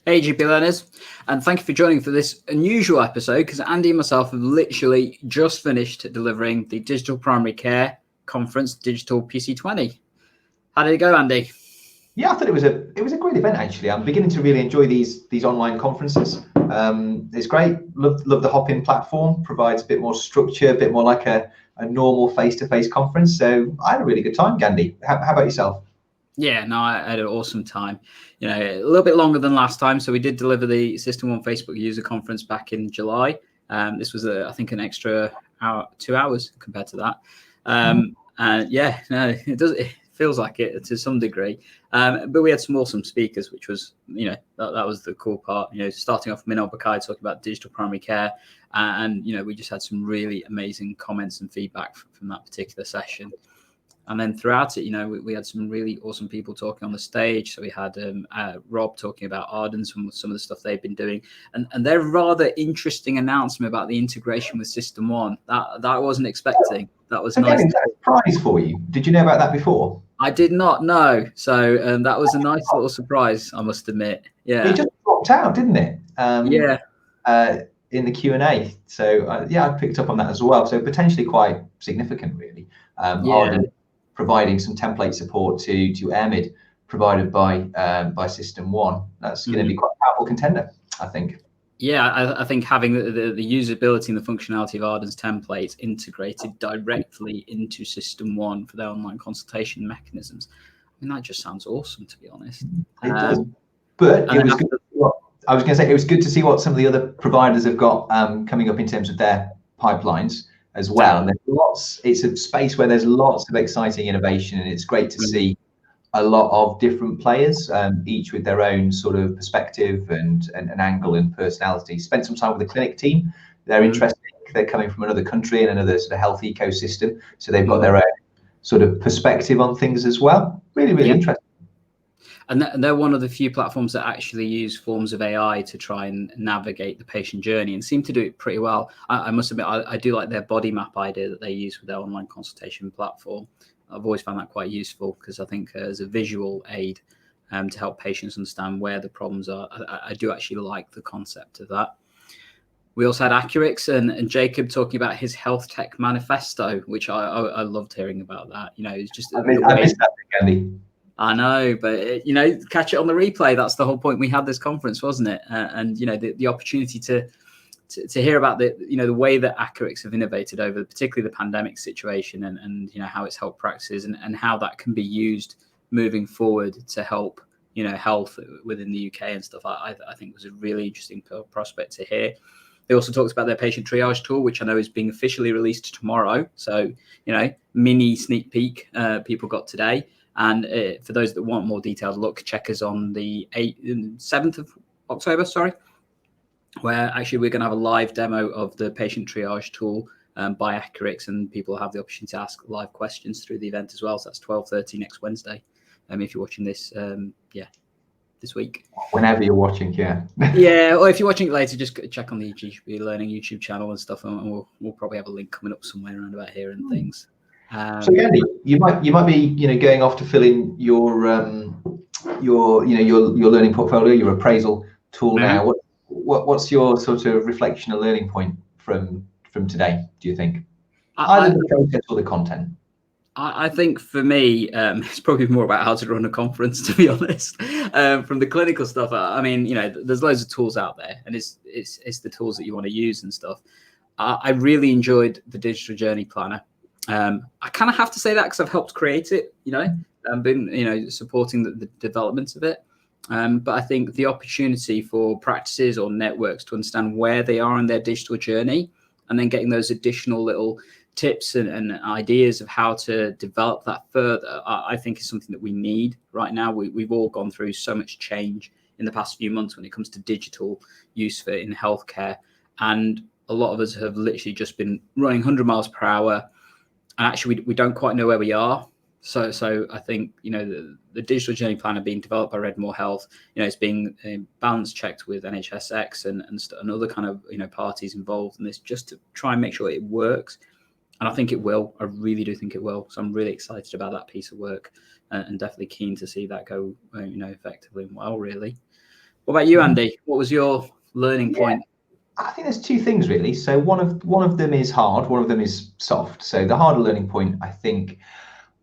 Hey, GP learners, and thank you for joining for this unusual episode because Andy and myself have literally just finished delivering the Digital Primary Care Conference Digital PC20. How did it go, Andy? Yeah, I thought it was a great event actually. I'm beginning to really enjoy these online conferences. It's great. Love the Hopin platform. Provides a bit more structure, a bit more like a normal face-to-face conference. So I had a really good time, Gandhi. How about yourself? Yeah, no, I had an awesome time. You know, a little bit longer than last time. So we did deliver the System 1 Facebook user conference back in July. This was, I think, an extra 2 hours compared to that. And yeah, no, it feels like it to some degree. But we had some awesome speakers, which was, that was the cool part. Starting off Minal Bakai talking about digital primary care. And we just had some really amazing comments and feedback from that particular session. And then throughout it, we had some really awesome people talking on the stage. So we had Rob talking about Arden, some of the stuff they've been doing, and their rather interesting announcement about the integration with System 1. That I wasn't expecting. That was nice. Is that a surprise for you? Did you know about that before? I did not know. So that was a nice little surprise, I must admit. Yeah. It just dropped out, didn't it? In the Q&A. So yeah, I picked up on that as well. So potentially quite significant, really. Arden providing some template support to Airmid provided by System 1. That's going to be quite a powerful contender, I think. Yeah, I think having the usability and the functionality of Arden's templates integrated directly into System 1 for their online consultation mechanisms, I mean, that just sounds awesome, to be honest. It does. But it was good. I was going to say it was good to see what some of the other providers have got coming up in terms of their pipelines as well. And there's lots. It's a space where there's lots of exciting innovation, and it's great to see a lot of different players, each with their own sort of perspective and an angle and personality. Spent some time with the clinic team. They're interesting. They're coming from another country and another sort of health ecosystem, so they've got their own sort of perspective on things as well. Really interesting. And they're one of the few platforms that actually use forms of AI to try and navigate the patient journey and seem to do it pretty well. I must admit, I do like their body map idea that they use with their online consultation platform. I've always found that quite useful because I think as a visual aid to help patients understand where the problems are, I do actually like the concept of that. We also had Accurix and Jacob talking about his health tech manifesto, which I loved hearing about that. It's just I missed that, Andy. I know, but catch it on the replay. That's the whole point. We had this conference, wasn't it? And the opportunity to hear about the way that Accurix have innovated over particularly the pandemic situation and how it's helped practices and how that can be used moving forward to help health within the UK and stuff. I think was a really interesting prospect to hear. They also talked about their patient triage tool, which I know is being officially released tomorrow. So mini sneak peek people got today. And for those that want more detailed look, check us on the 7th of October, where actually we're going to have a live demo of the patient triage tool by Accurix, and people have the opportunity to ask live questions through the event as well. So that's 12:30 next Wednesday. If you're watching this, this week. Whenever you're watching, yeah. Yeah, or if you're watching it later, just check on the GP Learning YouTube channel and stuff, and we'll probably have a link coming up somewhere around about here and things. So Andy, you might be going off to fill in your learning portfolio, your appraisal tool now. What's your sort of reflection or learning point from today, do you think? Either the process or the content? I think for me, it's probably more about how to run a conference, to be honest. From the clinical stuff, I mean, there's loads of tools out there, and it's the tools that you want to use and stuff. I really enjoyed the digital journey planner. I kind of have to say that because I've helped create it, and been, supporting the development of it. But I think the opportunity for practices or networks to understand where they are in their digital journey and then getting those additional little tips and ideas of how to develop that further, I think is something that we need right now. We've all gone through so much change in the past few months when it comes to digital use in healthcare. And a lot of us have literally just been running 100 miles per hour. And actually, we don't quite know where we are. So I think, the digital journey planner being developed by Redmore Health, it's being balance checked with NHSX and other kind of, parties involved in this just to try and make sure it works. And I think it will. I really do think it will. So I'm really excited about that piece of work and definitely keen to see that go, effectively and well, really. What about you, Andy? What was your learning point? I think there's two things really. So one of them is hard, one of them is soft. So the harder learning point, I think,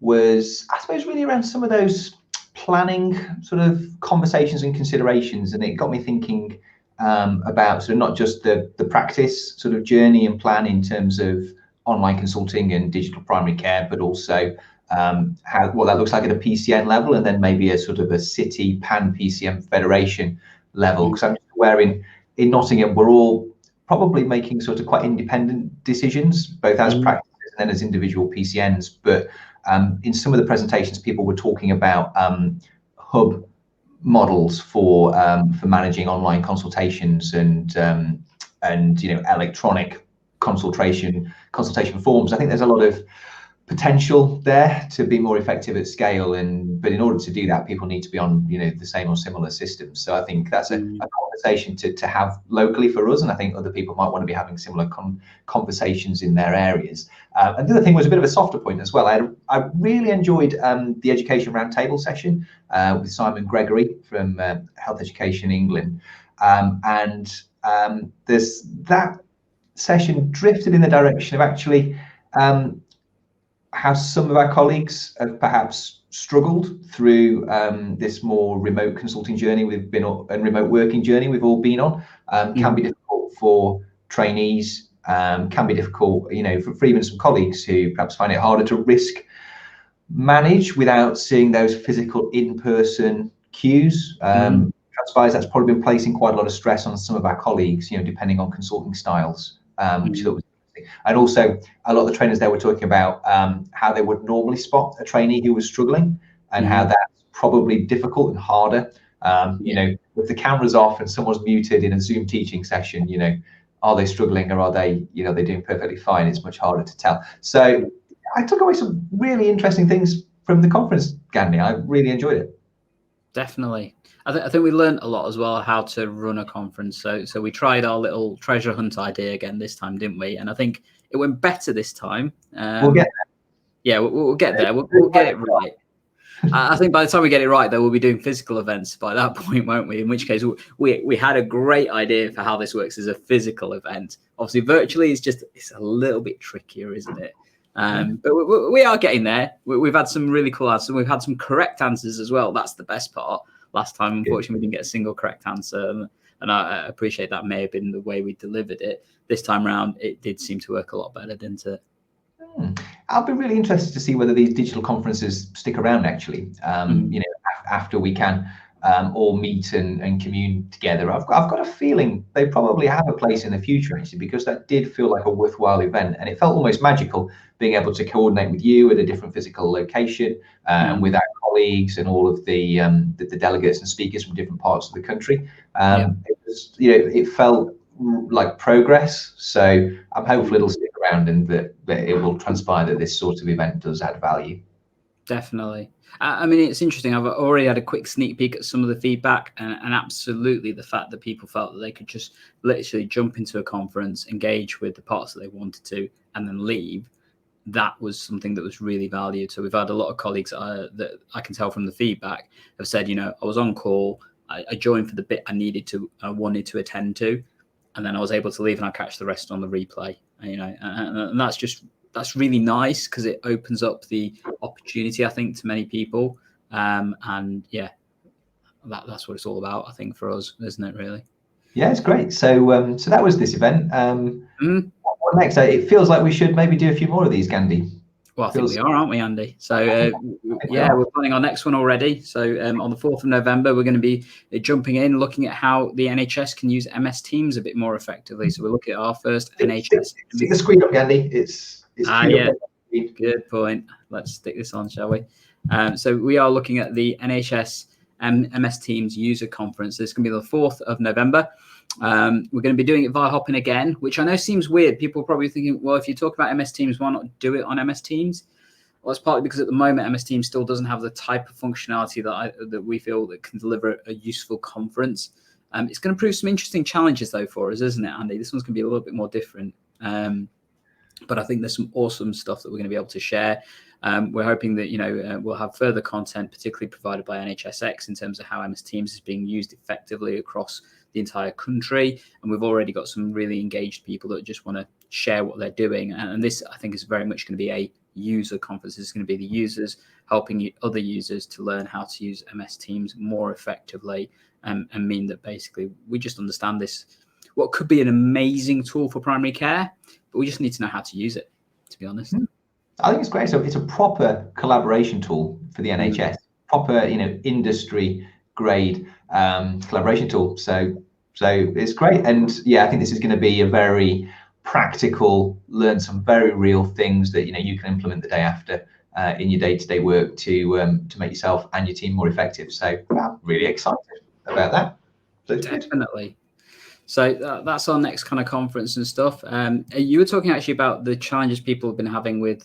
was, I suppose, really around some of those planning sort of conversations and considerations, and it got me thinking about sort of not just the practice sort of journey and plan in terms of online consulting and digital primary care, but also what that looks like at a PCN level, and then maybe a sort of a city pan PCN federation level. Because I'm just aware in Nottingham, we're all probably making sort of quite independent decisions, both as practices and then as individual PCNs. But in some of the presentations, people were talking about hub models for managing online consultations and electronic consultation forms. I think there's a lot of potential there to be more effective at scale, but in order to do that, people need to be on the same or similar systems. So I think that's a conversation to have locally for us, and I think other people might want to be having similar conversations in their areas. And the other thing was a bit of a softer point as well. I really enjoyed the education roundtable session with Simon Gregory from Health Education England, and that session drifted in the direction of actually how some of our colleagues have perhaps struggled through this more remote consulting journey we've been on, and remote working journey we've all been on. Can be difficult for trainees, can be difficult, for even some colleagues who perhaps find it harder to risk manage without seeing those physical in-person cues. Transpires that's probably been placing quite a lot of stress on some of our colleagues, depending on consulting styles, which I thought was. And also, a lot of the trainers there were talking about how they would normally spot a trainee who was struggling, and how that's probably difficult and harder. With the cameras off and someone's muted in a Zoom teaching session, are they struggling or are they doing perfectly fine? It's much harder to tell. So I took away some really interesting things from the conference, Gandhi. I really enjoyed it. Definitely. I think we learned a lot as well how to run a conference. So we tried our little treasure hunt idea again this time, didn't we? And I think it went better this time. We'll get there. Yeah, we'll get there. We'll get it right. I think by the time we get it right, though, we'll be doing physical events by that point, won't we? In which case, we had a great idea for how this works as a physical event. Obviously, virtually, it's a little bit trickier, isn't it? But we are getting there. We've had some really cool answers. We've had some correct answers as well. That's the best part. Last time, unfortunately, we didn't get a single correct answer. And I appreciate that may have been the way we delivered it. This time around, it did seem to work a lot better, didn't it? I'll be really interested to see whether these digital conferences stick around, actually, after we can all meet and commune together. I've got a feeling they probably have a place in the future, actually, because that did feel like a worthwhile event, and it felt almost magical being able to coordinate with you at a different physical location and with our colleagues and all of the delegates and speakers from different parts of the country. It felt like progress, so I'm hopeful it'll stick around and that it will transpire that this sort of event does add value. Definitely. I mean, it's interesting. I've already had a quick sneak peek at some of the feedback, and absolutely the fact that people felt that they could just literally jump into a conference, engage with the parts that they wanted to, and then leave. That was something that was really valued. So we've had a lot of colleagues that I can tell from the feedback have said, I was on call, I joined for the bit I wanted to attend to, and then I was able to leave and I'll catch the rest on the replay. And that's really nice because it opens up the opportunity, I think, to many people. And yeah, that's what it's all about, I think, for us, isn't it, really? Yeah, it's great. So so that was this event. What next? It feels like we should maybe do a few more of these, Gandhi. Well, I think we are, aren't we, Andy? So we're planning our next one already. So on the 4th of November, we're going to be jumping in, looking at how the NHS can use MS Teams a bit more effectively. So we're looking at our first NHS. Stick the screen up, Gandhi. It's good point. Let's stick this on, shall we? So we are looking at the NHS MS Teams user conference. This is going to be the 4th of November. We're going to be doing it via Hopin again, which I know seems weird. People are probably thinking, well, if you talk about MS Teams, why not do it on MS Teams? Well, it's partly because at the moment, MS Teams still doesn't have the type of functionality that we feel that can deliver a useful conference. It's going to prove some interesting challenges, though, for us, isn't it, Andy? This one's going to be a little bit more different. But I think there's some awesome stuff that we're going to be able to share. We're hoping that we'll have further content, particularly provided by NHSX, in terms of how MS Teams is being used effectively across the entire country. And we've already got some really engaged people that just want to share what they're doing. And this, I think, is very much going to be a user conference. It's going to be the users helping other users to learn how to use MS Teams more effectively, and mean that basically we just understand this, what could be an amazing tool for primary care, but we just need to know how to use it, to be honest. I think it's great. So it's a proper collaboration tool for the NHS, proper, industry grade collaboration tool. So it's great. And yeah, I think this is going to be a very practical, learn some very real things that, you can implement the day after in your day-to-day work to make yourself and your team more effective. So I'm really excited about that. So definitely. So that's our next kind of conference and stuff. You were talking actually about the challenges people have been having with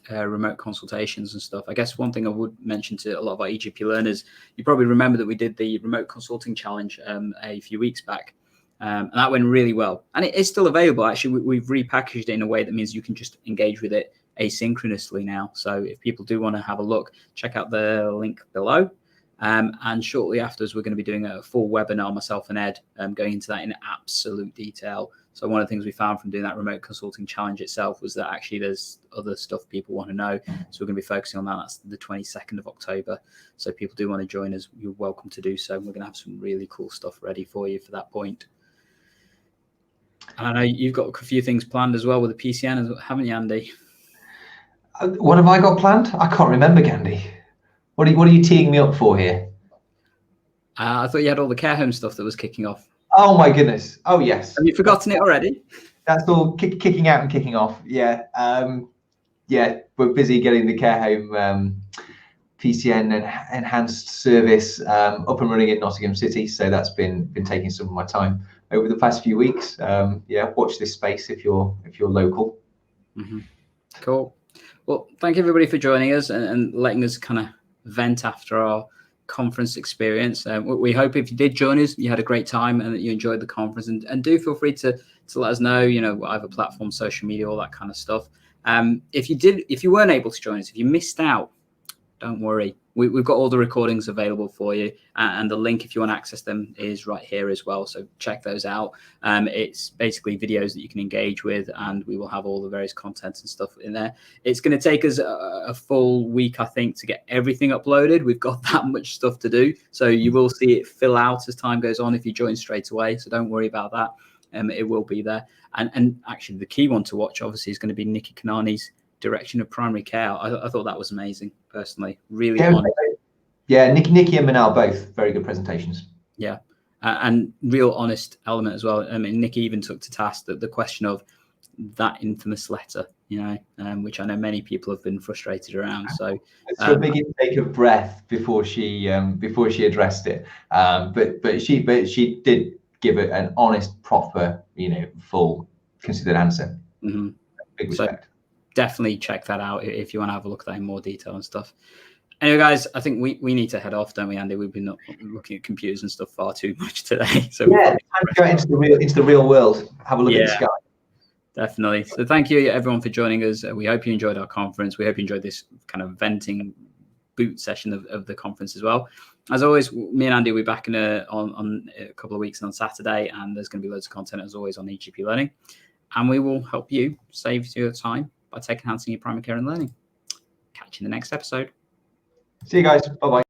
remote consultations and stuff. I guess one thing I would mention to a lot of our EGP learners, you probably remember that we did the remote consulting challenge a few weeks back. And that went really well. And it is still available. Actually, we've repackaged it in a way that means you can just engage with it asynchronously now. So if people do want to have a look, check out the link below. And shortly afterwards, we're going to be doing a full webinar, myself and Ed, going into that in absolute detail. So one of the things we found from doing that remote consulting challenge itself was that actually there's other stuff people want to know. So we're going to be focusing on that. That's the 22nd of October. So if people do want to join us, you're welcome to do so. We're going to have some really cool stuff ready for you for that point. And I know you've got a few things planned as well with the PCN, haven't you, Andy? What have I got planned? I can't remember, Gandhi. What are you teeing me up for here? I thought you had all the care home stuff that was kicking off. Oh my goodness! Oh yes. Have you forgotten it already? That's all kicking out and kicking off. Yeah. We're busy getting the care home PCN and enhanced service up and running in Nottingham City. So that's been taking some of my time over the past few weeks. Watch this space if you're local. Mm-hmm. Cool. Well, thank you everybody for joining us and letting us kind of vent after our conference experience. We hope if you did join us, you had a great time and that you enjoyed the conference. And do feel free to let us know, whatever platform, social media, all that kind of stuff. If you weren't able to join us, if you missed out, don't worry. We've got all the recordings available for you, and the link, if you want to access them, is right here as well. So check those out. It's basically videos that you can engage with, and we will have all the various contents and stuff in there. It's going to take us a full week, I think, to get everything uploaded. We've got that much stuff to do. So you will see it fill out as time goes on if you join straight away. So don't worry about that. It will be there. And actually, the key one to watch, obviously, is going to be Nikki Kanani's direction of primary care. I thought that was amazing, personally. Really honest. Yeah, Nikki and Manal, both very good presentations. Yeah, and real honest element as well. I mean, Nikki even took to task the question of that infamous letter, which I know many people have been frustrated around. So it's a big intake of breath before she addressed it. But she did give it an honest, proper, full, considered answer. Mm-hmm. Big respect. So definitely check that out if you want to have a look at that in more detail and stuff. Anyway, guys, I think we need to head off, don't we, Andy? We've been looking at computers and stuff far too much today. So yeah, time to go into the real world. Have a look at the sky. Definitely. So thank you, everyone, for joining us. We hope you enjoyed our conference. We hope you enjoyed this kind of venting boot session of the conference as well. As always, me and Andy will be back in on a couple of weeks on Saturday, and there's going to be loads of content, as always, on EGP Learning. And we will help you save your time by enhancing your primary care and learning. Catch you in the next episode. See you guys. Bye-bye.